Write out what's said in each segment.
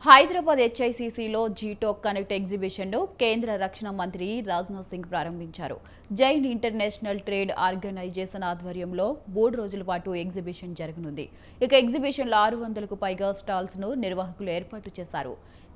Hyderabad హెచ్ఐసిసిలో జీటోక్ connect ఎగ్జిబిషన్ను కేంద్ర రక్షణ మంత్రి రాజ్నాథ్ సింగ్ ప్రారంభించారు. జైన్ ఇంటర్నేషనల్ ట్రేడ్ ఆర్గనైజేషన్ ఆధ్వర్యంలో 3 రోజుల పాటు ఎగ్జిబిషన్ జరగనుంది. ఇక ఎగ్జిబిషన్లో 600కు పైగా స్టాల్స్ను నిర్వాహకులు ఏర్పాటు చేశారు.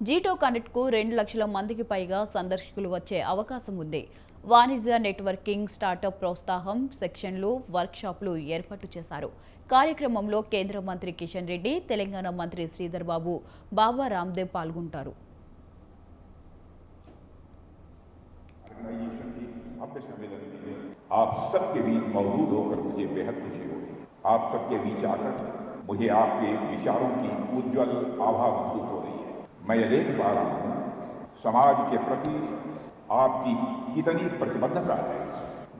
జీటోక్ కనెక్ట్కు 2 లక్షల మందికి పైగా సందర్శకులు వచ్చే అవకాశం ఉంది. వాణిజ్య నెట్వర్కింగ్, స్టార్టప్ ప్రోత్సాహం సెక్షన్లు, వర్క్షాపులు ఏర్పాటు చేశారు. కార్యక్రమంలో కేంద్ర మంత్రి కిషన్ రెడ్డి, తెలంగాణ మంత్రి శ్రీధర్ బాబు, బాబా రామ్దేవ్ పాల్గొంటారు. आप सबके बीच मौजूद होकर मुझे बेहद खुशी हो रही है। आप सबके बीच आकर मुझे आपके विचारों की उज्जवल आभा महसूस हो रही है। मैं ये देख पा रहा हूँ समाज के प्रति आपकी कितनी प्रतिबद्धता है,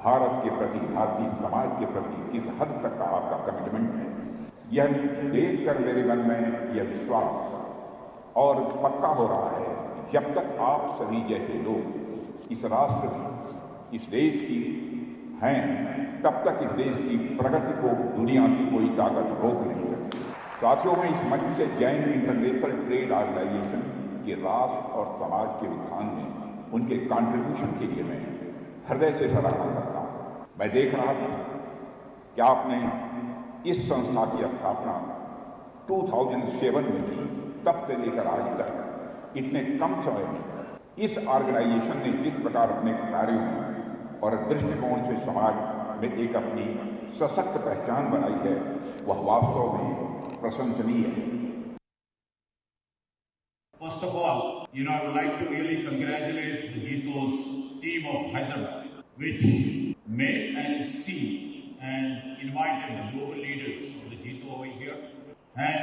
भारत के प्रति, भारतीय समाज के प्रति किस हद तक का आपका कमिटमेंट है। यह देखकर मेरे मन में यह विश्वास और पक्का हो रहा है, जब तक आप सभी जैसे लोग इस राष्ट्र में, इस देश की हैं, तब तक इस देश की प्रगति को दुनिया की कोई ताकत रोक नहीं सकती। साथियों, में इस मंच से जैन इंटरनेशनल ट्रेड ऑर्गेनाइजेशन के राष्ट्र और समाज के उत्थान में उनके कंट्रीब्यूशन के लिए मैं हृदय से सराहना करता हूँ। मैं देख रहा था कि आपने इस संस्था की स्थापना 2007 में की, तब से लेकर आज तक इतने कम समय में इस ऑर्गेनाइजेशन ने जिस प्रकार अपने कार्यों और दृष्टिकोण से समाज में एक अपनी सशक्त पहचान बनाई है, वह वास्तव में प्रशंसनीय है। First of all, I would like to really congratulate the GTO's team of Hyderabad, which made and see and invited the global leaders of the GTO over here. And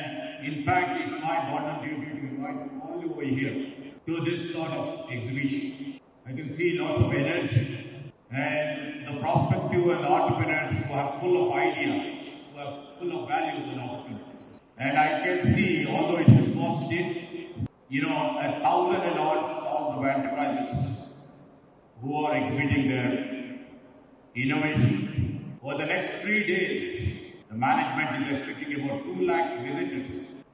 in fact, it's my honor duty to invite all over here to this sort of exhibition. I can see lots of energy and the prospective and the entrepreneurs who are full of ideas, who are full of values and opportunities. And I can see, although it's a small state, 1,000 and odd of enterprises who are exhibiting their innovation. For the next 3 days, the management is expecting about 2 lakh visitors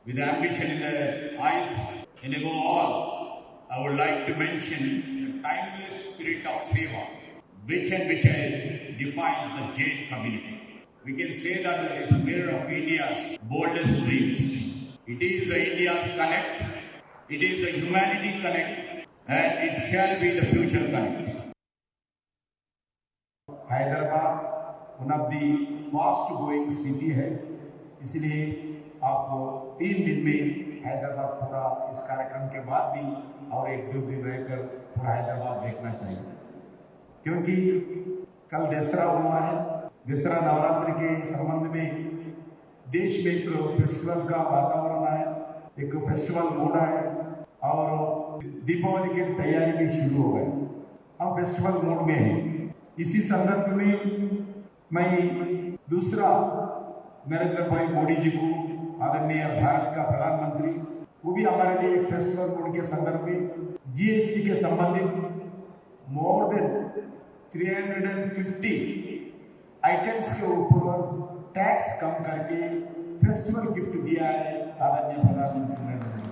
with ambition in their eyes. And above all, I would like to mention the timeless spirit of Seva, which defines the Jain community. We can say that it is the mirror of India's boldest dreams. It is the India's connect, it is the humanity connect, and it shall be the future connect. Hyderabad one of the fast going city है, इसलिए आपको 3 दिन में हैदराबाद पूरा इस कार्यक्रम के बाद भी और 1-2 दिन रहकर पूरा हैदराबाद देखना चाहिए, क्योंकि कल दसरा हुआ है। दसरा नवरात्रि के संबंध में देश में एक फेस्टिवल का वातावरण है, एक फेस्टिवल मूड है और दीपावली की तैयारी भी शुरू हो गई। हम फेस्टिवल मूड में हैं। इसी संदर्भ में मैं दूसरा नरेंद्र भाई मोदी जी को, आदरणीय भारत का प्रधानमंत्री, वो भी हमारे लिए एक फेस्टिवल मूड के संदर्भ में जीएसटी के संबंधित मोर देन 350 आइटम्स के ऊपर टैक्स कम करके फेस्टिवल गिफ्ट दिया है आदरणीय प्रधानमंत्री नरेंद्र मोदी।